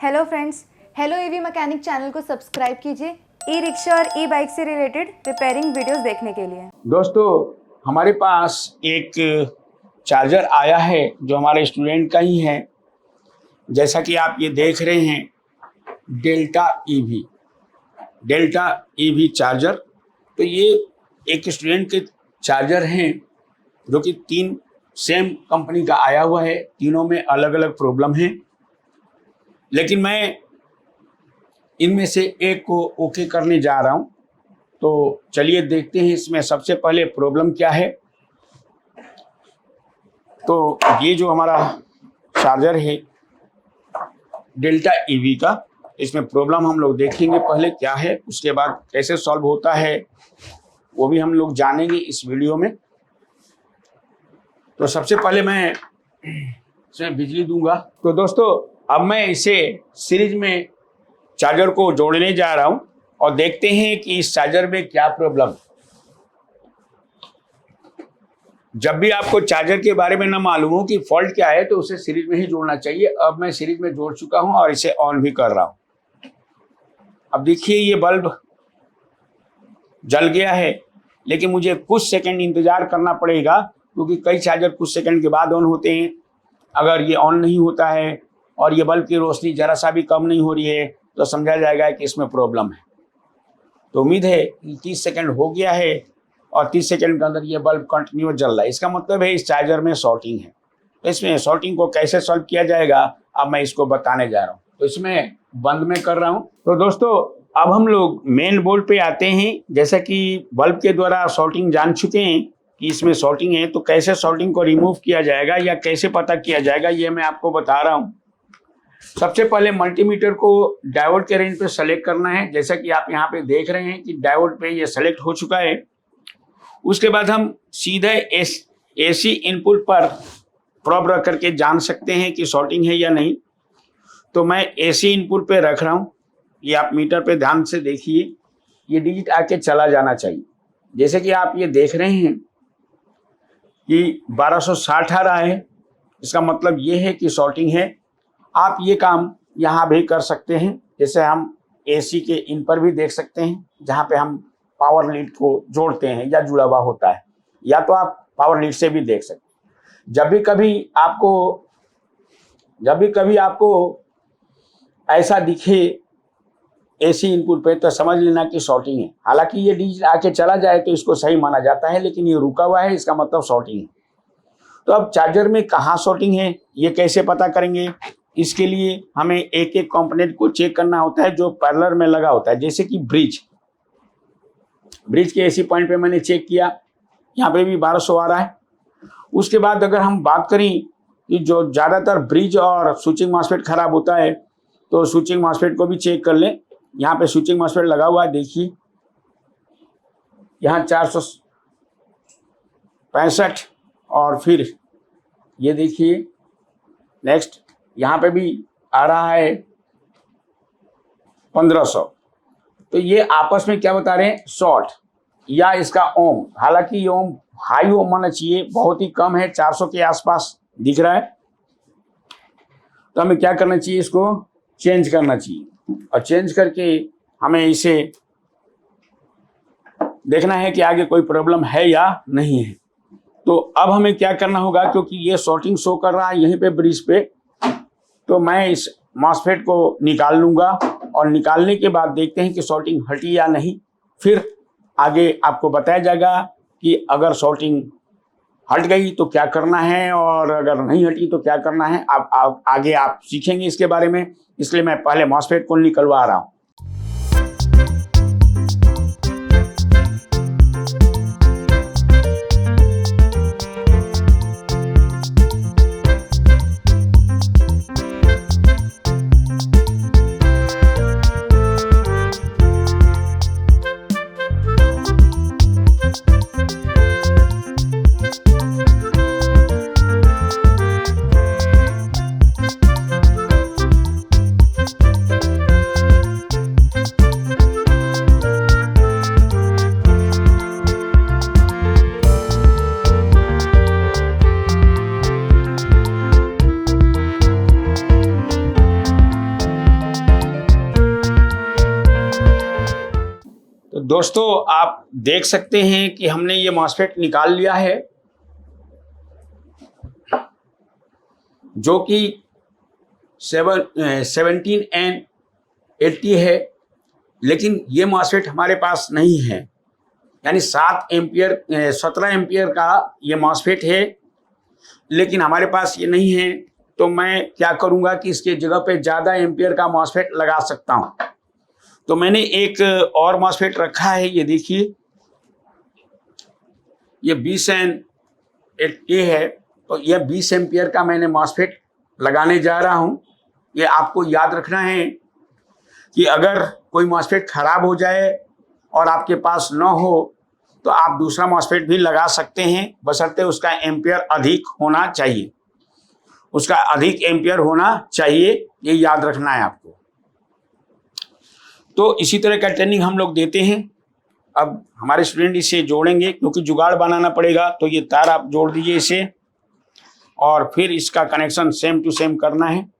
Hello friends, hello EV mechanic channel को subscribe कीजिए e rickshaw और ई बाइक से रिलेटेड रिपेयरिंग वीडियोस देखने के लिए। दोस्तों, हमारे पास एक चार्जर आया है जो हमारे स्टूडेंट का ही है। जैसा कि आप ये देख रहे हैं, डेल्टा ईवी चार्जर। तो ये एक स्टूडेंट के चार्जर हैं जो कि 3 सेम कंपनी का आया हुआ है। तीनों में अलग अलग प्रॉब्लम है, लेकिन मैं इनमें से एक को ओके करने जा रहा हूं। तो चलिए देखते हैं इसमें सबसे पहले प्रॉब्लम क्या है। तो ये जो हमारा चार्जर है डेल्टा ईवी का, इसमें प्रॉब्लम हम लोग देखेंगे पहले क्या है, उसके बाद कैसे सॉल्व होता है वो भी हम लोग जानेंगे इस वीडियो में। तो सबसे पहले मैं इसमें बिजली दूंगा। तो दोस्तों, अब मैं इसे सीरीज में चार्जर को जोड़ने जा रहा हूं और देखते हैं कि इस चार्जर में क्या प्रॉब्लम। जब भी आपको चार्जर के बारे में ना मालूम हो कि फॉल्ट क्या है तो उसे सीरीज में ही जोड़ना चाहिए। अब मैं सीरीज में जोड़ चुका हूं और इसे ऑन भी कर रहा हूं। अब देखिए, ये बल्ब जल गया है, लेकिन मुझे कुछ सेकंड इंतजार करना पड़ेगा क्योंकि कई चार्जर कुछ सेकंड के बाद ऑन होते हैं। अगर ये ऑन नहीं होता है और ये बल्ब की रोशनी जरा सा भी कम नहीं हो रही है तो समझा जाएगा कि इसमें प्रॉब्लम है। तो उम्मीद है कि 30 सेकंड हो गया है और 30 सेकंड के अंदर ये बल्ब कंटिन्यू जल रहा है। इसका मतलब है इस चार्जर में शॉर्टिंग है। तो इसमें शॉर्टिंग को कैसे सॉल्व किया जाएगा अब मैं इसको बताने जा रहा हूँ। तो इसमें बंद में कर रहा हूँ। तो दोस्तों, अब हम लोग मेन बोर्ड पे आते हैं। जैसा कि बल्ब के द्वारा शॉर्टिंग जान चुके हैं कि इसमें शॉर्टिंग है, तो कैसे शॉर्टिंग को रिमूव किया जाएगा या कैसे पता किया जाएगा ये मैं आपको बता रहा हूँ। सबसे पहले मल्टीमीटर को डायोड के रेंज पे सेलेक्ट करना है। जैसा कि आप यहाँ पे देख रहे हैं कि डायोड पे ये सेलेक्ट हो चुका है। उसके बाद हम सीधे एसी इनपुट पर प्रोब रख करके जान सकते हैं कि शॉर्टिंग है या नहीं। तो मैं एसी इनपुट पे रख रहा हूँ। ये आप मीटर पे ध्यान से देखिए, ये डिजिट आके चला जाना चाहिए। जैसे कि आप ये देख रहे हैं कि 1260 आ रहा है, इसका मतलब ये है कि शॉर्टिंग है। आप ये काम यहाँ भी कर सकते हैं। जैसे हम एसी के इन पर भी देख सकते हैं, जहाँ पे हम पावर लीड को जोड़ते हैं या जुड़ा हुआ होता है, या तो आप पावर लीड से भी देख सकते हैं। जब भी कभी आपको ऐसा दिखे एसी इनपुट पे तो समझ लेना कि शॉर्टिंग है। हालांकि ये डिजिट आके चला जाए तो इसको सही माना जाता है, लेकिन ये रुका हुआ है, इसका मतलब शॉर्टिंग है। तो अब चार्जर में कहाँ शॉर्टिंग है ये कैसे पता करेंगे? इसके लिए हमें एक एक कंपोनेंट को चेक करना होता है जो पैरेलल में लगा होता है। जैसे कि ब्रिज के एसी पॉइंट पे मैंने चेक किया, यहाँ पे भी 1200 आ रहा है। उसके बाद अगर हम बात करें कि जो ज़्यादातर ब्रिज और स्विचिंग मॉसफेट खराब होता है तो स्विचिंग मॉसफेट को भी चेक कर लें। यहाँ पे स्विचिंग मॉसफेट लगा हुआ है, देखिए यहाँ 465 और फिर ये देखिए नेक्स्ट यहाँ पे भी आ रहा है 1500। तो ये आपस में क्या बता रहे हैं? शॉर्ट या इसका ओम। हालांकि ये ओम हाई ओम होना चाहिए, बहुत ही कम है, 400 के आसपास दिख रहा है। तो हमें क्या करना चाहिए? इसको चेंज करना चाहिए और चेंज करके हमें इसे देखना है कि आगे कोई प्रॉब्लम है या नहीं है। तो अब हमें क्या करना होगा, क्योंकि ये शॉर्टिंग शो कर रहा है यहीं पे ब्रिज पे, तो मैं इस मॉसफेट को निकाल लूँगा और निकालने के बाद देखते हैं कि शॉर्टिंग हटी या नहीं। फिर आगे आपको बताया जाएगा कि अगर शॉर्टिंग हट गई तो क्या करना है और अगर नहीं हटी तो क्या करना है। अब आगे आप सीखेंगे इसके बारे में, इसलिए मैं पहले मॉसफेट को निकलवा रहा हूँ। दोस्तों आप देख सकते हैं कि हमने ये मॉसफेट निकाल लिया है, जो कि 17N80 है, लेकिन ये मॉसफेट हमारे पास नहीं है। यानी 17 एम्पियर का ये मॉसफेट है, लेकिन हमारे पास ये नहीं है। तो मैं क्या करूँगा कि इसके जगह पे ज़्यादा एम्पियर का मॉसफेट लगा सकता हूँ। तो मैंने एक और मॉसफेट रखा है, ये देखिए, ये 20N8A है। तो ये 20 एम्पियर का मैंने मॉसफेट लगाने जा रहा हूँ। ये आपको याद रखना है कि अगर कोई मॉसफेट खराब हो जाए और आपके पास न हो तो आप दूसरा मॉसफेट भी लगा सकते हैं, बशर्ते उसका एम्पियर अधिक होना चाहिए। उसका अधिक एम्पियर होना चाहिए, ये याद रखना है आपको। तो इसी तरह का ट्रेनिंग हम लोग देते हैं। अब हमारे स्टूडेंट इसे जोड़ेंगे, क्योंकि जुगाड़ बनाना पड़ेगा। तो ये तार आप जोड़ दीजिए इसे, और फिर इसका कनेक्शन सेम टू सेम करना है।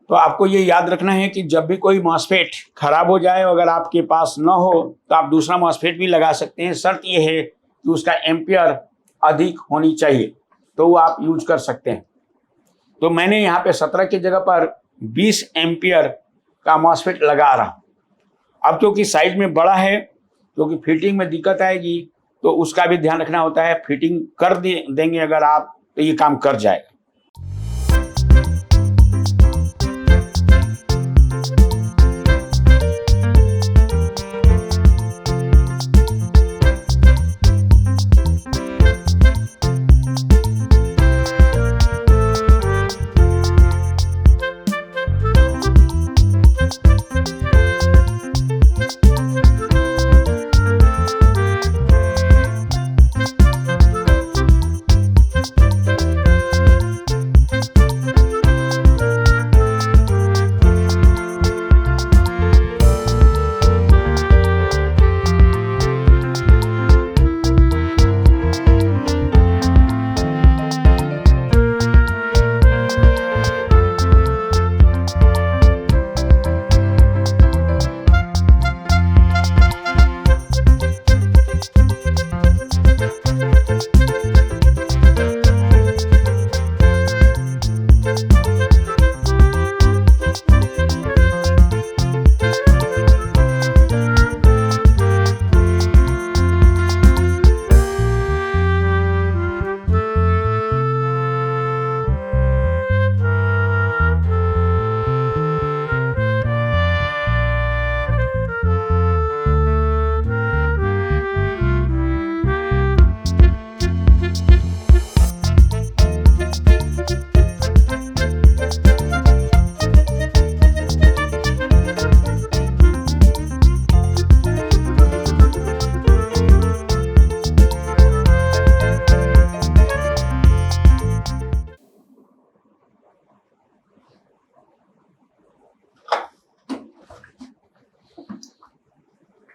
तो आपको ये याद रखना है कि जब भी कोई मॉसफेट खराब हो जाए, अगर आपके पास न हो तो आप दूसरा मॉसफेट भी लगा सकते हैं। शर्त ये है कि उसका एम्पियर अधिक होनी चाहिए, तो वो आप यूज कर सकते हैं। तो मैंने यहाँ पे 17 की जगह पर 20 एम्पियर का मॉसफेट लगा रहा हूँ। अब क्योंकि साइज में बड़ा है, क्योंकि फिटिंग में दिक्कत आएगी, तो उसका भी ध्यान रखना होता है। फिटिंग कर देंगे अगर आप, तो ये काम कर जाएगा।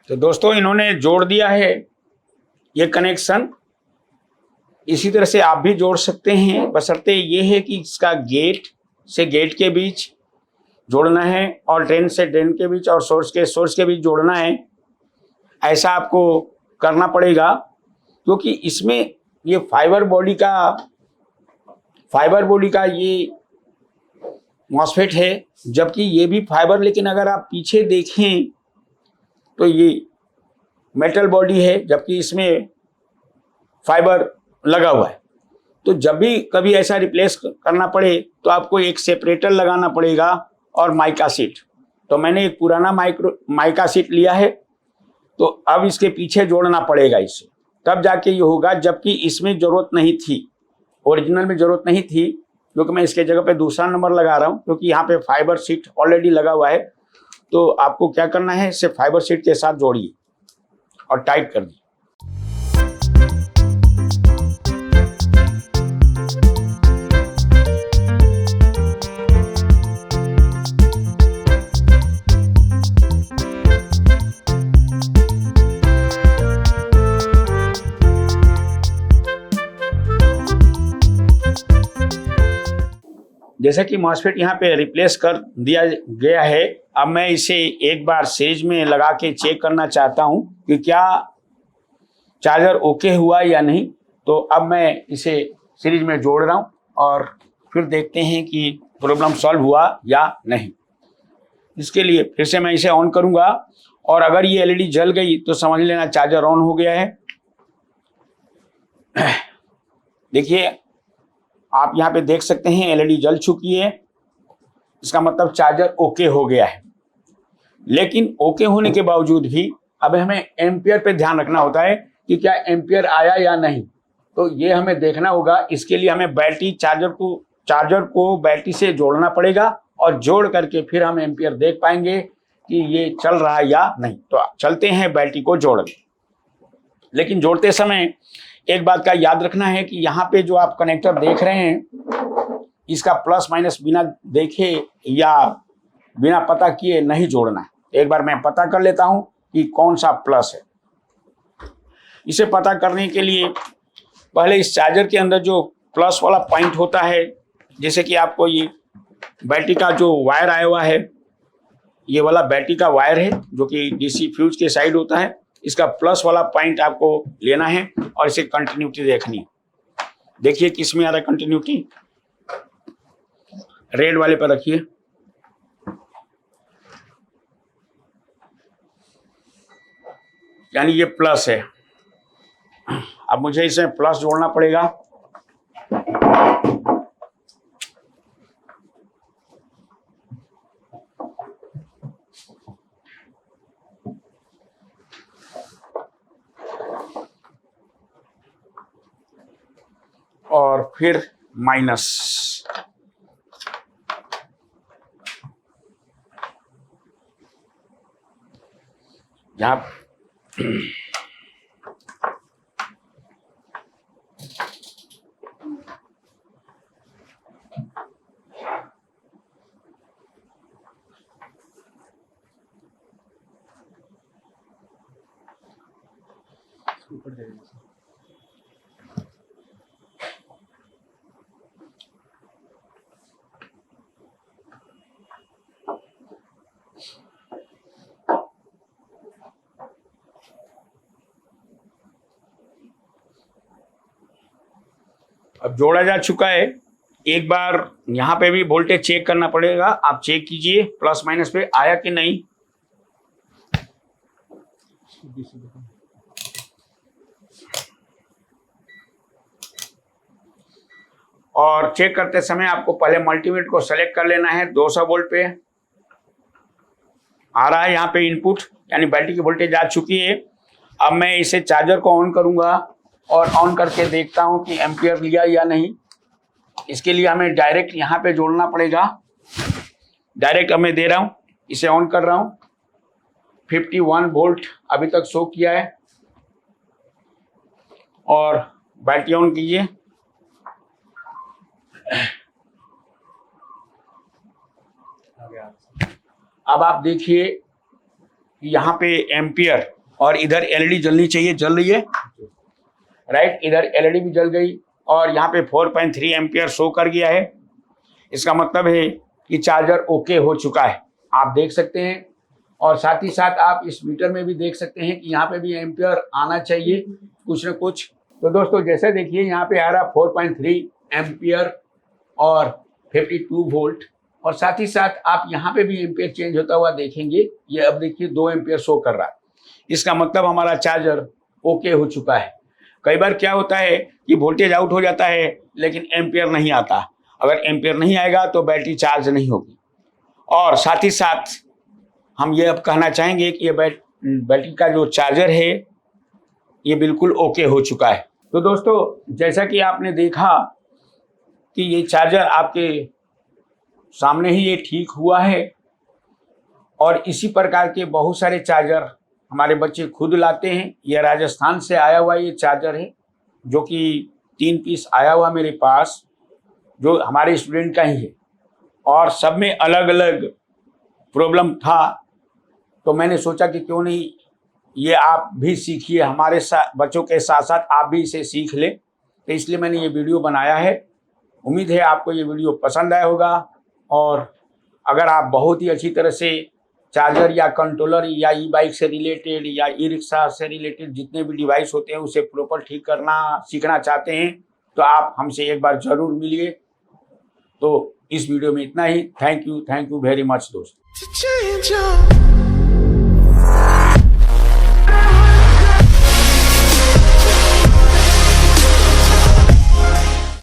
तो दोस्तों इन्होंने जोड़ दिया है ये कनेक्शन। इसी तरह से आप भी जोड़ सकते हैं, बशर्ते ये है कि इसका गेट से गेट के बीच जोड़ना है, और ड्रेन से ड्रेन के बीच, और सोर्स के बीच जोड़ना है। ऐसा आपको करना पड़ेगा, क्योंकि इसमें ये फाइबर बॉडी का ये मॉसफेट है, जबकि ये भी फाइबर, लेकिन अगर आप पीछे देखें तो ये मेटल बॉडी है, जबकि इसमें फाइबर लगा हुआ है। तो जब भी कभी ऐसा रिप्लेस करना पड़े तो आपको एक सेपरेटर लगाना पड़ेगा, और माइका सीट। तो मैंने एक पुराना माइका सीट लिया है, तो अब इसके पीछे जोड़ना पड़ेगा इसे, तब जाके ये होगा। जबकि इसमें ज़रूरत नहीं थी, ओरिजिनल में ज़रूरत नहीं थी, क्योंकि मैं इसके जगह पे दूसरा नंबर लगा रहा हूँ, क्योंकि यहाँ पे फाइबर सीट ऑलरेडी लगा हुआ है। तो आपको क्या करना है, इसे फाइबर सीट के साथ जोड़िए और टाइट कर दीजिए। जैसा कि मॉसफेट यहाँ पे रिप्लेस कर दिया गया है, अब मैं इसे एक बार सीरीज में लगा के चेक करना चाहता हूँ कि क्या चार्जर ओके हुआ या नहीं। तो अब मैं इसे सीरीज में जोड़ रहा हूँ और फिर देखते हैं कि प्रॉब्लम सॉल्व हुआ या नहीं। इसके लिए फिर से मैं इसे ऑन करूँगा और अगर ये एलईडी जल गई तो समझ लेना चार्जर ऑन हो गया है। देखिए, आप यहाँ पे देख सकते हैं एलईडी जल चुकी है, इसका मतलब चार्जर ओके हो गया है। लेकिन ओके होने के बावजूद भी अब हमें एम्पियर पे ध्यान रखना होता है कि क्या एम्पियर आया या नहीं, तो ये हमें देखना होगा। इसके लिए हमें बैटरी चार्जर को बैटरी से जोड़ना पड़ेगा और जोड़ करके फिर हम एम्पियर देख पाएंगे कि ये चल रहा है या नहीं। तो चलते हैं बैटरी को जोड़ने। लेकिन जोड़ते समय एक बात का याद रखना है कि यहाँ पे जो आप कनेक्टर देख रहे हैं, इसका प्लस माइनस बिना देखे या बिना पता किए नहीं जोड़ना है। एक बार मैं पता कर लेता हूँ कि कौन सा प्लस है। इसे पता करने के लिए पहले इस चार्जर के अंदर जो प्लस वाला पॉइंट होता है, जैसे कि आपको ये बैटरी का जो वायर आया हुआ है, ये वाला बैटरी का वायर है जो कि डीसी फ्यूज के साइड होता है। इसका प्लस वाला पॉइंट आपको लेना है और इसे कंटिन्यूटी देखनी है। देखिए किस में आ रहा है कंटिन्यूटी, रेड वाले पर रखिए। यानी ये प्लस है। अब मुझे इसमें प्लस जोड़ना पड़ेगा। और फिर माइनस। यहाँ अब जोड़ा जा चुका है। एक बार यहाँ पे भी वोल्टेज चेक करना पड़ेगा। आप चेक कीजिए प्लस माइनस पे आया कि नहीं। और चेक करते समय आपको पहले मल्टीमीटर को सेलेक्ट कर लेना है। 200 वोल्ट पे आ रहा है यहाँ पे इनपुट, यानी बैटरी की वोल्टेज आ चुकी है। अब मैं इसे चार्जर को ऑन करूंगा और ऑन करके देखता हूं कि एम्पियर लिया या नहीं। इसके लिए हमें डायरेक्ट यहाँ पे जोड़ना पड़ेगा। डायरेक्ट अब मैं दे रहा हूँ, इसे ऑन कर रहा हूँ। 51 वोल्ट अभी तक शो किया है। और बैटरी ऑन कीजिए। अब आप देखिए यहाँ पे एम्पियर और इधर एलईडी जलनी चाहिए, जल रही है राइट। इधर एलईडी भी जल गई और यहाँ पे 4.3 एम्पियर शो कर गया है। इसका मतलब है कि चार्जर ओके हो चुका है, आप देख सकते हैं। और साथ ही साथ आप इस मीटर में भी देख सकते हैं कि यहाँ पे भी एम्पियर आना चाहिए कुछ न कुछ। तो दोस्तों जैसे देखिए यहाँ पे आ रहा 4.3 एम्पियर और 52 वोल्ट। और साथ ही साथ आप यहाँ पे भी एम्पियर चेंज होता हुआ देखेंगे। ये अब देखिए 2 एम्पियर शो कर रहा है। इसका मतलब हमारा चार्जर ओके हो चुका है। कई बार क्या होता है कि वोल्टेज आउट हो जाता है लेकिन एम्पियर नहीं आता। अगर एम्पियर नहीं आएगा तो बैटरी चार्ज नहीं होगी। और साथ ही साथ हम ये अब कहना चाहेंगे कि ये बैटरी का जो चार्जर है ये बिल्कुल ओके हो चुका है। तो दोस्तों जैसा कि आपने देखा कि ये चार्जर आपके सामने ही ये ठीक हुआ है। और इसी प्रकार के बहुत सारे चार्जर हमारे बच्चे खुद लाते हैं। ये राजस्थान से आया हुआ ये चार्जर है जो कि 3 पीस आया हुआ मेरे पास, जो हमारे स्टूडेंट का ही है। और सब में अलग अलग प्रॉब्लम था। तो मैंने सोचा कि क्यों नहीं ये आप भी सीखिए, हमारे साथ बच्चों के साथ साथ आप भी इसे सीख लें। तो इसलिए मैंने ये वीडियो बनाया है। उम्मीद है आपको ये वीडियो पसंद आया होगा, और अगर आप बहुत ही अच्छी तरह से चार्जर या कंट्रोलर या ई बाइक से रिलेटेड या ई रिक्शा से रिलेटेड जितने भी डिवाइस होते हैं उसे प्रॉपर ठीक करना सीखना चाहते हैं तो आप हमसे एक बार जरूर मिलिए। तो इस वीडियो में इतना ही। थैंक यू वेरी मच दोस्तों।